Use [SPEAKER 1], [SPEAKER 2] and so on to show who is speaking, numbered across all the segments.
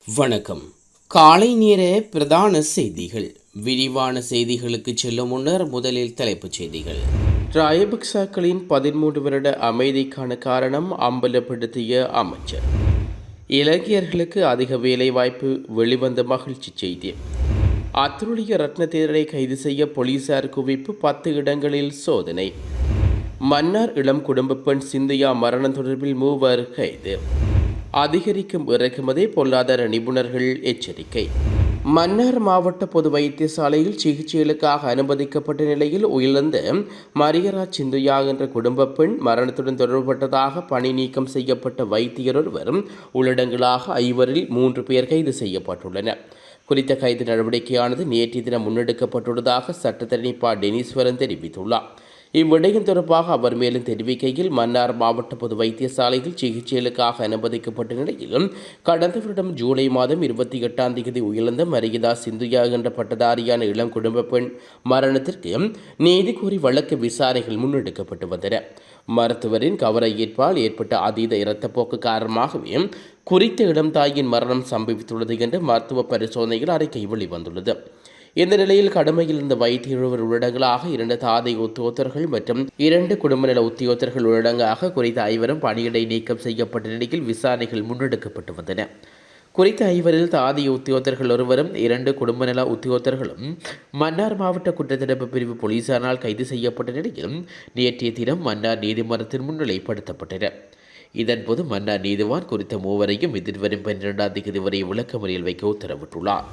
[SPEAKER 1] வணக்கம். காலை நேர பிரதான செய்திகள். விரிவான செய்திகளுக்கு செல்லும் முன்னர் முதலில் தலைப்புச் செய்திகள். ராயபக்சாக்களின் 13 வருட அமைதிக்கான காரணம் அம்பலப்படுத்திய அமைச்சர். இலங்கையர்களுக்கு அதிக வேலைவாய்ப்பு வெளிவந்த மகிழ்ச்சி செய்தி. அத்துடைய ரத்னதேரரை கைது செய்ய போலீசார் குவிப்பு, 10 இடங்களில் சோதனை. மன்னார் இளம் குடும்ப பெண் சிந்தியா மரணம் தொடர்பில் 3 கைது. அதிகரிக்கும் இறக்குமதி, பொருளாதார நிபுணர்கள் எச்சரிக்கை. மன்னார் மாவட்ட பொது வைத்தியசாலையில் சிகிச்சைகளுக்காக அனுமதிக்கப்பட்ட நிலையில் உயிரிழந்த மரியராஜ் சிந்துயா என்ற குடும்ப பெண் மரணத்துடன் தொடர்பட்டதாக பணி நீக்கம் செய்யப்பட்ட வைத்தியர் ஒருவர் உள்ளடங்களாக 5 3 பேர் கைது செய்யப்பட்டுள்ளனர். குறித்த கைது நடவடிக்கையானது நேற்றைய தினம் முன்னெடுக்கப்பட்டுள்ளதாக சட்டத்தரணி ப. டெனிஸ்வரன் தெரிவித்துள்ளார். இவ்விடயம் தொடர்பாக அவர் மேலும் தெரிவிக்கையில், மன்னார் மாவட்ட பொது வைத்தியசாலையில் சிகிச்சைகளுக்காக அனுமதிக்கப்பட்ட நிலையில் கடந்த வருடம் ஜூலை மாதம் 28ஆம் தேதி உயிரிழந்த மரியதா சிந்துயா என்ற பட்டதாரியான இளம் குடும்ப பெண் மரணத்திற்கு நீதி கோரி வழக்கு விசாரணைகள் முன்னெடுக்கப்பட்டு வந்தன. மருத்துவரின் கவன ஈர்ப்பால் ஏற்பட்ட அதீத இரத்தப்போக்கு காரணமாகவே குறித்த இளம் தாயின் மரணம் சம்பவித்துள்ளது என்று மருத்துவ பரிசோதனையில் அறிக்கை வெளிவந்துள்ளது. இந்த நிலையில் கடமையில் இருந்த வைத்தியர் உள்ளடங்களாக 2 தாதை உத்தியோகத்தர்கள் மற்றும் 2 குடும்ப நல உத்தியோகத்தர்கள் உள்ளடங்காக குறித்த 5 பணியிடை நீக்கம் செய்யப்பட்ட நிலையில் விசாரணைகள் முன்னெடுக்கப்பட்டு வந்தன. குறித்த 5 தாதி உத்தியோகத்தர்கள் ஒருவரும் 2 குடும்ப நல உத்தியோகத்தர்களும் மன்னார் மாவட்ட குற்றத்தடுப்பு பிரிவு போலீசாரால் கைது செய்யப்பட்ட நிலையில் நேற்றைய தினம் மன்னார் நீதிமன்றத்தின் முன்னிலைப்படுத்தப்பட்டனர். இதன்போது மன்னார் நீதிவான் குறித்த 3 எதிர்வரும் 12ஆம் தேதி வரை விளக்கமறியல் வைக்க உத்தரவிட்டுள்ளார்.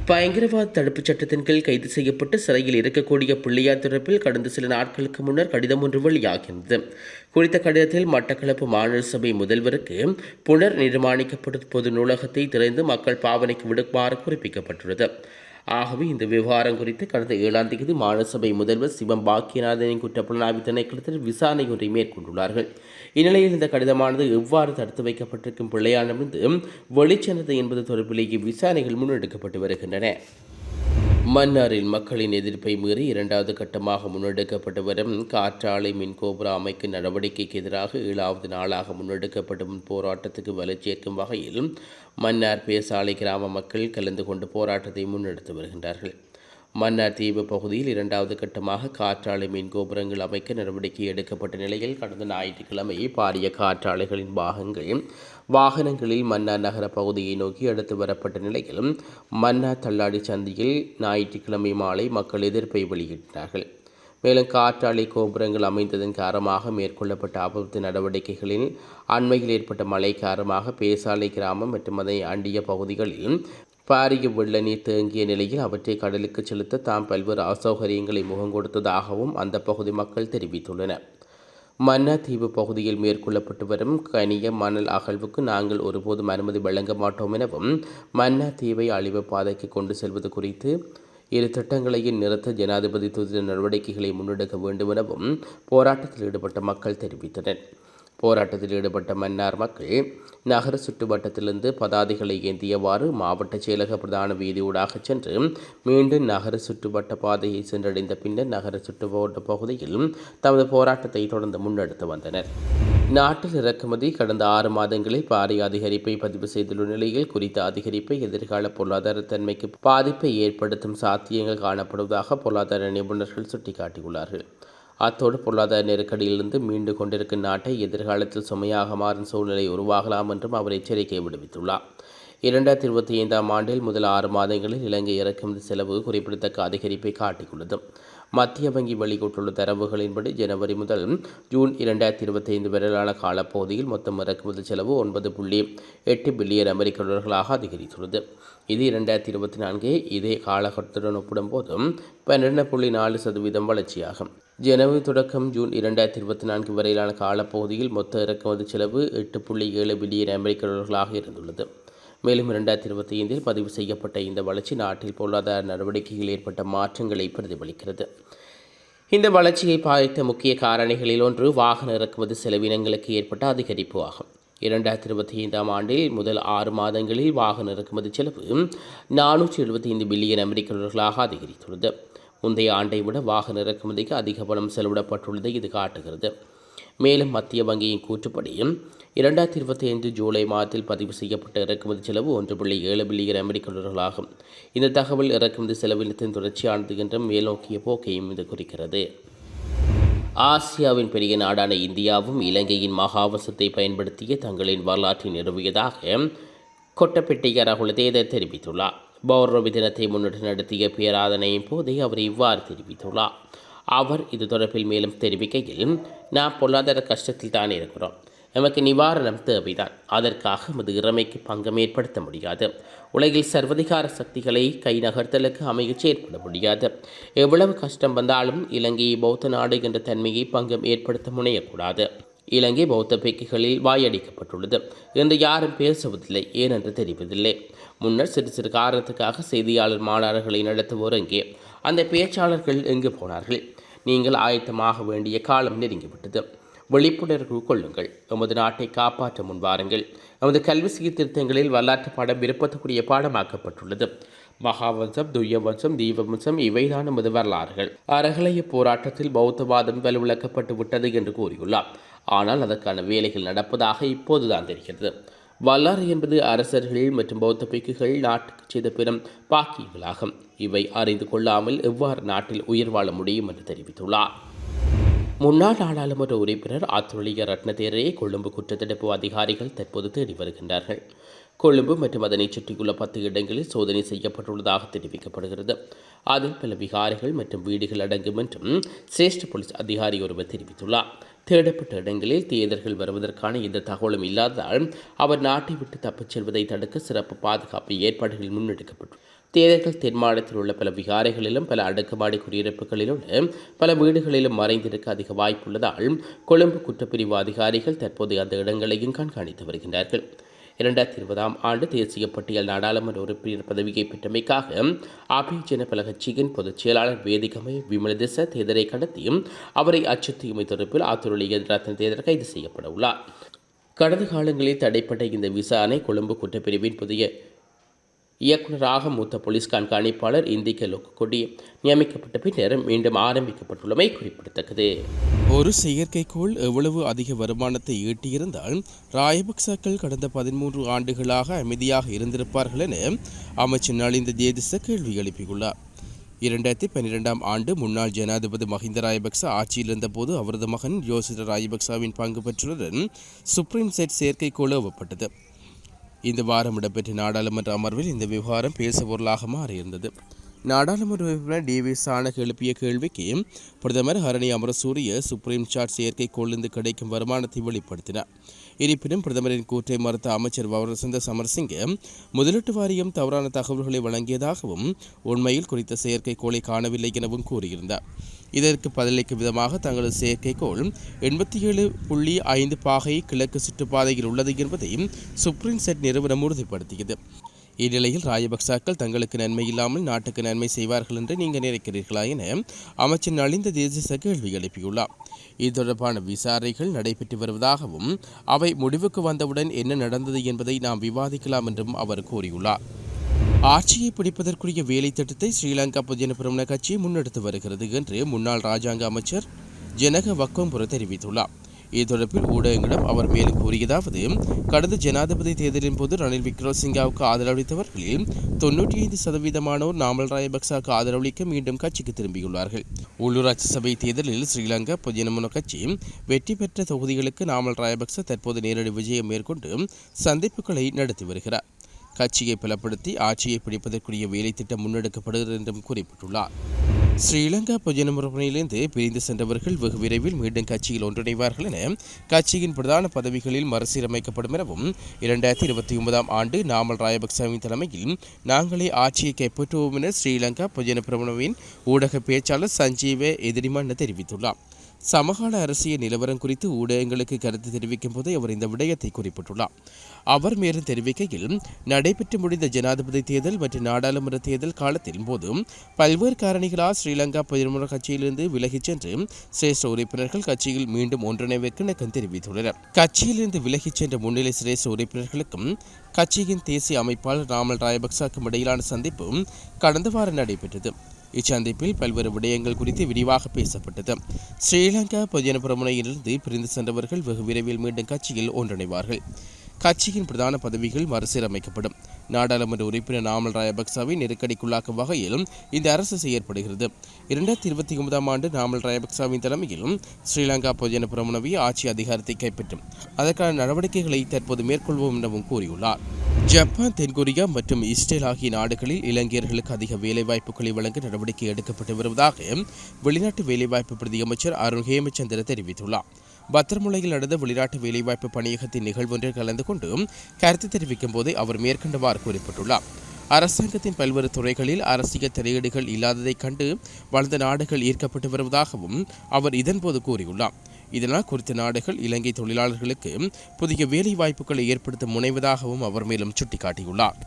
[SPEAKER 1] பயங்கரவாத தடுப்புச் சட்டத்தின் கீழ் கைது செய்யப்பட்டு சிறையில் இருக்கக்கூடிய பிள்ளையார் தொடர்பில் கடந்த சில நாட்களுக்கு முன்னர் கடிதம் ஒன்று வெளியாகியிருந்தது. குறித்த கடிதத்தில் மட்டக்களப்பு மாநகர சபை முதல்வருக்கு புனர் நிர்மாணிக்கப்பட்ட பொது நூலகத்தை திறந்து மக்கள் பாவனைக்கு விடுமாறு குறிப்பிக்கப்பட்டுள்ளது. ஆகவே இந்த விவகாரம் குறித்து கடந்த 7ஆம் தேதி மாநகர சபை முதல்வர் சிவம் பாக்கியநாதனின் குற்றப்புலனாய்வு திணைக்களத்தில் விசாரணை ஒன்றை மேற்கொண்டுள்ளார்கள். இந்நிலையில் இந்த கடிதமானது எவ்வாறு தடுத்து வைக்கப்பட்டிருக்கும் பிள்ளையானது வெளிச்சென்றது என்பது தொடர்பிலேயே விசாரணைகள் முன்னெடுக்கப்பட்டு வருகின்றன. மன்னாரில் மக்களின் எதிர்ப்பை மீறி 2வது கட்டமாக முன்னெடுக்கப்பட்டு வரும் காற்றாலை மின்கோபுர அமைக்கும் நடவடிக்கைக்கு எதிராக 7வது நாளாக முன்னெடுக்கப்படும் போராட்டத்துக்கு வலுச்சேர்க்கும் வகையில் மன்னார் பேசாலை கிராம மக்கள் கலந்து கொண்டு போராட்டத்தை முன்னெடுத்து வருகின்றார்கள். மன்னார் தீவு பகுதியில் 2வது கட்டமாக காற்றாலை மின் கோபுரங்கள் அமைக்க நடவடிக்கை எடுக்கப்பட்ட நிலையில் கடந்த ஞாயிற்றுக்கிழமை பாரிய காற்றாலைகளின் பாகங்கள் வாகனங்களில் மன்னார் நகர பகுதியை நோக்கி எடுத்து வரப்பட்ட நிலையில் மன்னார் தள்ளாடி சந்தியில் ஞாயிற்றுக்கிழமை மாலை மக்கள் எதிர்ப்பை வெளியிட்டார்கள். மேலும் காற்றாலை கோபுரங்கள் அமைந்ததன் காரணமாக மேற்கொள்ளப்பட்ட ஆபத்து நடவடிக்கைகளில் அண்மையில் ஏற்பட்ட மழை காரணமாக பேசாலை கிராமம் மற்றும் அதை அண்டிய பகுதிகளில் பாரிய வெள்ள நீர் தேங்கிய நிலையில் அவற்றை கடலுக்கு செலுத்த தாம் பல்வேறு அசௌகரியங்களை முகம் கொடுத்ததாகவும் அந்த பகுதி மக்கள் தெரிவித்துள்ளனர். மன்னார் தீவு பகுதியில் மேற்கொள்ளப்பட்டு வரும் கனிய மணல் அகழ்வுக்கு நாங்கள் ஒருபோதும் அனுமதி வழங்க மாட்டோம் எனவும் மன்னார் தீவை அழிவு பாதைக்கு கொண்டு செல்வது குறித்து 2 திட்டங்களையும் நிறுத்த ஜனாதிபதி துரித நடவடிக்கைகளை முன்னெடுக்க வேண்டும் எனவும் போராட்டத்தில் ஈடுபட்ட மக்கள் தெரிவித்தனர். போராட்டத்தில் ஈடுபட்ட மன்னார் மக்கள் நகர சுற்றுவட்டத்திலிருந்து பதாதைகளை ஏந்தியவாறு மாவட்ட செயலக பிரதான வீதியூடாக சென்று மீண்டும் நகர சுற்றுவட்ட பாதையை சென்றடைந்த பின்னர் நகர சுற்றுவட்ட பகுதியில் தமது போராட்டத்தை தொடர்ந்து முன்னெடுத்து வந்தனர். நாட்டில் இறக்குமதி கடந்த 6 மாதங்களில் பாரிய அதிகரிப்பை பதிவு செய்துள்ள நிலையில் குறித்த அதிகரிப்பை எதிர்கால பொருளாதார தன்மைக்கு பாதிப்பை ஏற்படுத்தும் சாத்தியங்கள் காணப்படுவதாக பொருளாதார நிபுணர்கள் சுட்டிக்காட்டியுள்ளார்கள். அத்தோடு பொருளாதார நெருக்கடியிலிருந்து மீண்டு கொண்டிருக்கும் நாட்டை எதிர்காலத்தில் சுமையாக மாறும் சூழ்நிலை உருவாகலாம் என்றும் அவர் எச்சரிக்கை விடுவித்துள்ளார். 2025ஆம் ஆண்டில் முதல் 6 மாதங்களில் இலங்கை இறக்குமதி செலவு குறிப்பிடத்தக்க அதிகரிப்பை காட்டியுள்ளது. மத்திய வங்கி வெளியிட்டுள்ள தரவுகளின்படி ஜனவரி முதல் ஜூன் 2025 வரையிலான காலப்பகுதியில் மொத்தம் இறக்குமதி செலவு 9.8 பில்லியன் அமெரிக்க டாலர்களாக அதிகரித்துள்ளது. இது 2024 இதே காலகட்டத்துடன் ஒப்பிடும்போது 12.4% வளர்ச்சியாகும். ஜனவரி தொடக்கம் ஜூன் 2024 வரையிலான காலப்பகுதியில் மொத்த இறக்குமதி செலவு 8.7 பில்லியன் அமெரிக்க டாலர்களாக இருந்துள்ளது. மேலும் 2025 பதிவு செய்யப்பட்ட இந்த வளர்ச்சி நாட்டில் பொருளாதார நடவடிக்கையில் ஏற்பட்ட மாற்றங்களை பிரதிபலிக்கிறது. இந்த வளர்ச்சியை பாதித்த முக்கிய காரணிகளில் ஒன்று வாகன இறக்குமதி செலவினங்களுக்கு ஏற்பட்ட அதிகரிப்பு ஆகும். 2025ஆம் ஆண்டில் முதல் 6 மாதங்களில் வாகன இறக்குமதி செலவு 475 பில்லியன் அமெரிக்க டாலர்களாக அதிகரித்துள்ளது. முந்தைய ஆண்டை விட வாகன இறக்குமதிக்கு அதிக பணம் செலவிடப்பட்டுள்ளதை இது காட்டுகிறது. மேலும் மத்திய வங்கியின் கூற்றுப்படியும் 2025 ஜூலை மாதத்தில் பதிவு செய்யப்பட்ட இறக்குமதி செலவு 1.7 பில்லியன் அமெரிக்க டாலர்களாகும். இந்த தகவல் இறக்குமதி செலவினத்தின் தொடர்ச்சியானது என்றும் மேல்நோக்கிய போக்கையும் இது குறிக்கிறது. ஆசியாவின் பெரிய நாடான இந்தியாவும் இலங்கையின் மகாவசத்தை பயன்படுத்திய தங்களின் வரலாற்றை நிறுவியதாக கொட்டப்பெட்டிய ரகுலதேத தெரிவித்துள்ளார். பௌர்ணமி தினத்தை முன்னிட்டு நடத்திய பேராதனையின் போதே அவர் இவ்வாறு தெரிவித்துள்ளார். அவர் இது தொடர்பில் மேலும் தெரிவிக்கையில், நாம் பொருளாதார கஷ்டத்தில் தான் இருக்கிறோம். நமக்கு நிவாரணம் தேவைதான். அதற்காக நமது இறமைக்கு பங்கம் ஏற்படுத்த முடியாது. உலகில் சர்வதிகார சக்திகளை கை நகர்த்தலுக்கு அமைச்சு ஏற்பட முடியாது. எவ்வளவு கஷ்டம் வந்தாலும் இலங்கையை பௌத்த நாடு என்ற தன்மையை பங்கம் ஏற்படுத்த முனையக்கூடாது. இலங்கை பௌத்த பேக்கிகளில் வாயடிக்கப்பட்டுள்ளது என்று யாரும் பேசுவதில்லை, ஏனென்று தெரிவதில்லை. முன்னர் சிறு சிறு காரணத்துக்காக செய்தியாளர் மாநாடுகளை நடத்துவோர் எங்கே? அந்த பேச்சாளர்கள் எங்கு போனார்கள்? நீங்கள் ஆயத்தமாக வேண்டிய காலம் நெருங்கிவிட்டது. விழிப்புணர்வு கொள்ளுங்கள். எமது நாட்டை காப்பாற்ற முன்வாருங்கள். எமது கல்வி சீர்திருத்தங்களில் வரலாற்று பாடம் விருப்பத்துக்குரிய பாடமாக்கப்பட்டுள்ளது. மகாவம்சம், துய்யவம்சம், தீபவம்சம் இவைதான் நமது வரலாறுகள். அறகலைய போராட்டத்தில் பௌத்தவாதம் வலுவிழக்கப்பட்டு விட்டது என்று கூறியுள்ளார். ஆனால் அதற்கான வேலைகள் நடப்பதாக இப்போதுதான் தெரிகிறது. வரலாறு என்பது அரசர்கள் மற்றும் பௌத்த பிக்குகள் நாட்டுக்கு செய்த பெரும் பாக்கியங்களாகும். இவை அறிந்து கொள்ளாமல் எவ்வாறு நாட்டில் உயிர் வாழ முடியும் என்று தெரிவித்துள்ளார். முன்னாள் நாடாளுமன்ற உறுப்பினர் ஆத்துலிய ரத்னதேரரை கொழும்பு குற்றத்தடுப்பு அதிகாரிகள் தற்போது தேடி வருகின்றார்கள். கொழும்பு மற்றும் அதனை சுற்றியுள்ள 10 இடங்களில் சோதனை செய்யப்பட்டுள்ளதாக தெரிவிக்கப்படுகிறது. அதில் பல விகாரைகள் மற்றும் வீடுகள் அடங்கும் என்றும் சிரேஷ்ட போலீஸ் அதிகாரி ஒருவர் தெரிவித்துள்ளார். தேடப்பட்ட இடங்களில் தேர்தல்கள் வருவதற்கான எந்த தகவலும் இல்லாததால் அவர் நாட்டை விட்டு தப்பிச் செல்வதை தடுக்க சிறப்பு பாதுகாப்பு ஏற்பாடுகள் முன்னெடுக்கப்பட்டுள்ளன. தேர்தல்கள் தென் மாநிலத்தில் உள்ள பல விகாரைகளிலும் பல அடுக்குமாடி குடியிருப்புகளிலும் பல வீடுகளிலும் மறைந்திருக்க அதிக வாய்ப்புள்ளதால் கொழும்பு குற்றப்பிரிவு அதிகாரிகள் தற்போது அந்த இடங்களையும் கண்காணித்து வருகின்றார்கள். 2020 ஆண்டு தேசிய பட்டியல் நாடாளுமன்ற உறுப்பினர் பதவியை பெற்றமைக்காக ஆபிஜன பல கட்சியின் பொதுச் செயலாளர் வேதிகமை விமலதிச தேர்தலை கடத்தியும் அவரை அச்சுறுத்தியமை தொடர்பில் ஆத்துலிய ரத்ன தேர்தல் கைது செய்யப்பட உள்ளார். கடந்த காலங்களில் தடைப்பட்ட இந்த விசாரணை கொழும்பு குற்றப்பிரிவின் புதிய இயக்குநராக மூத்த போலீஸ் கண்காணிப்பாளர் இந்திக்க லோக்கொடி நியமிக்கப்பட்ட பின்னர் மீண்டும் ஆரம்பிக்கப்பட்டுள்ளமை குறிப்பிடத்தக்கது. ஒரு செயற்கைக்கோள் எவ்வளவு அதிக வருமானத்தை ஈட்டியிருந்தால் ராயபக்சக்கள் கடந்த 13 ஆண்டுகளாக அமைதியாக இருந்திருப்பார்கள் என அமைச்சர் நலிந்த ஜேதிச கேள்வி எழுப்பியுள்ளார். 2012 ஆண்டு முன்னாள் ஜனாதிபதி மஹிந்த ராயபக்ச ஆட்சியில் இருந்தபோது அவரது மகன் யோசித ராயபக்சவின் பங்கு பெற்றுடன் சுப்ரீம் செட் செயற்கைக்கோள் ஏவப்பட்டது. இந்த வாரம் இடம்பெற்ற நாடாளுமன்ற அமர்வில் இந்த விவகாரம் பேசுபொருளாக மாறியிருந்தது. நாடாளுமன்ற உறுப்பினர் டி வி சாணக் எழுப்பிய கேள்விக்கு பிரதமர் ஹரணி அமரசூரிய சுப்ரீம் சாட் செயற்கைக்கோளிலிருந்து கிடைக்கும் வருமானத்தை வெளிப்படுத்தினார். இருப்பினும் பிரதமரின் கூற்றை மறுத்த அமைச்சர் வவரசந்த சமரசிங்க முதலீட்டு வாரியம் தவறான தகவல்களை வழங்கியதாகவும் உண்மையில் குறித்த செயற்கைக்கோளை காணவில்லை எனவும் கூறியிருந்தார். இதற்கு பதிலளிக்கும் விதமாக தங்களது செயற்கைக்கோள் 87.5 பாகை கிழக்கு சுற்றுப்பாதையில் உள்ளது என்பதை சுப்ரீம் செட் நிறுவனம் உறுதிப்படுத்தியது. இந்நிலையில் ராயபக்சாக்கள் தங்களுக்கு நன்மை இல்லாமல் நாட்டுக்கு நன்மை செய்வார்கள் என்று நீங்கள் நினைக்கிறீர்களா என அமைச்சர் நலிந்த தேசிச கேள்வி எழுப்பியுள்ளார். இது தொடர்பான விசாரணைகள் நடைபெற்று வருவதாகவும் அவை முடிவுக்கு வந்தவுடன் என்ன நடந்தது என்பதை நாம் விவாதிக்கலாம் என்றும் அவர் கூறியுள்ளார். ஆட்சியை பிடிப்பதற்குரிய வேலை திட்டத்தை ஸ்ரீலங்கா பொதுஜன பெரமுன கட்சி முன்னெடுத்து வருகிறது என்று முன்னாள் ராஜாங்க அமைச்சர் ஜனக வக்கம்புர தெரிவித்துள்ளார். இது தொடர்பில் ஊடகங்களிடம் அவர் மேலும் கூறியதாவது, கடந்த ஜனாதிபதி தேர்தலின் போது ரணில் விக்ரமசிங்காவுக்கு ஆதரவளித்தவர்களில் 95% நாமல் ராயபக்சாவுக்கு ஆதரவளிக்க மீண்டும் கட்சிக்கு திரும்பியுள்ளார்கள். உள்ளூராட்சி சபை தேர்தலில் ஸ்ரீலங்கா பொதுஜன கட்சி வெற்றி பெற்ற தொகுதிகளுக்கு நாமல் ராயபக்ச தற்போது நேரடி விஜயம் மேற்கொண்டு சந்திப்புகளை நடத்தி வருகிறார். கட்சியை பலப்படுத்தி ஆட்சியை பிடிப்பதற்குரிய வேலை திட்டம் முன்னெடுக்கப்படுகிறது என்றும் குறிப்பிட்டுள்ளார். ஸ்ரீலங்கா பொதுஜன முன்னணியிலிருந்து பிரிந்து சென்றவர்கள் வெகு விரைவில் மீண்டும் கட்சியில் ஒன்றிணைவார்கள் என கட்சியின் பிரதான பதவிகளில் மறுசீரமைக்கப்படும் எனவும் 2029 ஆண்டு நாமல் ராயபக்சவின் தலைமையில் நாங்களே ஆட்சியை கைப்பற்றுவோம் என ஸ்ரீலங்கா பொதுஜன பெரமுனவின் ஊடக பேச்சாளர் சஞ்சீவ எதிரிமன் தெரிவித்துள்ளார். சமகால அரசியல் நிலவரம் குறித்து ஊடகங்களுக்கு கருத்து பொழுது அவர் இந்த விடயத்தை குறிப்பிட்டுள்ளார். அவர் மேலும் தெரிவிக்கையில், நடைபெற்று முடிந்த ஜனாதிபதி தேர்தல் மற்றும் நாடாளுமன்ற தேர்தல் காலத்தின் போதும் பல்வேறு காரணிகளால் ஸ்ரீலங்கா பொதுஜன கட்சியிலிருந்து விலகிச் சென்று சிரேஷ்ட உறுப்பினர்கள் கட்சியில் மீண்டும் ஒன்றிணைவதற்கு இணக்கம் தெரிவித்துள்ளனர். கட்சியிலிருந்து விலகிச் சென்ற முன்னிலை சிரேஷ்ட உறுப்பினர்களுக்கும் கட்சியின் தேசிய அமைப்பாளர் நாமல் ராயபக்சாவுக்கும் இடையிலான சந்திப்பு கடந்த வாரம் நடைபெற்றது. இச்சந்திப்பில் பல்வேறு விடயங்கள் குறித்து விரிவாக பேசப்பட்டது. ஸ்ரீலங்கா பொதுஜன பெரமுனையிலிருந்து பிரிந்து சென்றவர்கள் வெகு விரைவில் மீண்டும் கட்சியில் ஒன்றிணைவார்கள். கட்சியின் பிரதான பதவிகள் மறுசீரமைக்கப்படும். நாடாளுமன்ற உறுப்பினர் நாமல் ராயபக்சவை நெருக்கடிக்குள்ளாக்கும் வகையிலும் இந்த அரசு செயற்படுகிறது. 2029 ஆண்டு நாமல் ராயபக்சவின் தலைமையிலும் ஸ்ரீலங்கா பொதுஜன பெரமுனவை ஆட்சி அதிகாரத்தை கைப்பற்றும் அதற்கான நடவடிக்கைகளை தற்போது மேற்கொள்வோம் எனவும் கூறியுள்ளார். ஜப்பான், தென்கொரியா மற்றும் இஸ்ரேல் ஆகிய நாடுகளில் இலங்கையர்களுக்கு அதிக வேலைவாய்ப்புகளை வழங்க நடவடிக்கை எடுக்கப்பட்டு வருவதாக வெளிநாட்டு வேலைவாய்ப்பு பிரதி அமைச்சர் அருண் ஹேமச்சந்திர தெரிவித்துள்ளார். பத்திரமுலையில் நடந்த வெளிநாட்டு வேலைவாய்ப்பு பணியகத்தின் நிகழ்வொன்றில் கலந்து கொண்டு கருத்து தெரிவிக்கும் போதே அவர் மேற்கண்டவாறு குறிப்பிட்டுள்ளார். அரசாங்கத்தின் பல்வேறு துறைகளில் அரசியல் தலையீடுகள் இல்லாததைக் கண்டு வளர்ந்த நாடுகள் ஈர்க்கப்பட்டு வருவதாகவும் அவர் இதன்போது கூறியுள்ளார். இதனால் குறித்த நாடுகள் இலங்கை தொழிலாளர்களுக்கு புதிய வேலை வாய்ப்புகளை ஏற்படுத்த முனைவதாகவும் அவர் மேலும் சுட்டிக்காட்டியுள்ளார்.